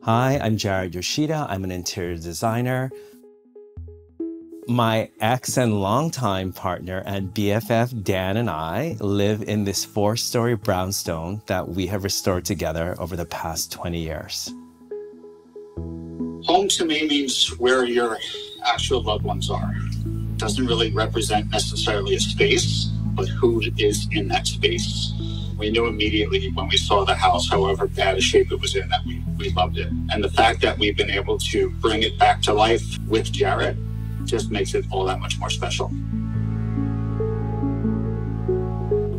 Hi, I'm Jarret Yoshida. I'm an interior designer. My ex and longtime partner and BFF Dan and I live in this 4-story brownstone that we have restored together over the past 20 years. Home to me means where your actual loved ones are. It doesn't really represent necessarily a space, but who is in that space. We knew immediately when we saw the house, however bad a shape it was in, that we loved it. And the fact that we've been able to bring it back to life with Jarret just makes it all that much more special.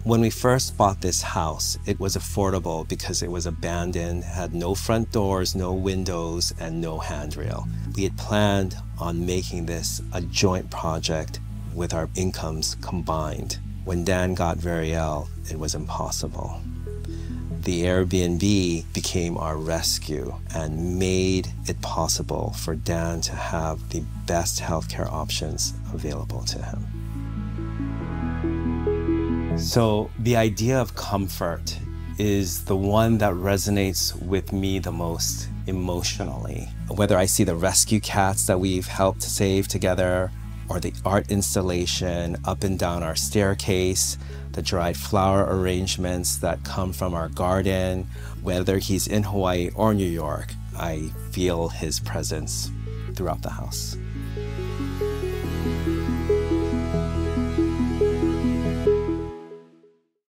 When we first bought this house, it was affordable because it was abandoned, had no front doors, no windows, and no handrail. We had planned on making this a joint project with our incomes combined. When Dan got very ill, it was impossible. The Airbnb became our rescue and made it possible for Dan to have the best healthcare options available to him. So the idea of comfort is the one that resonates with me the most emotionally. Whether I see the rescue cats that we've helped save together, or the art installation up and down our staircase, the dried flower arrangements that come from our garden, whether he's in Hawaii or New York, I feel his presence throughout the house.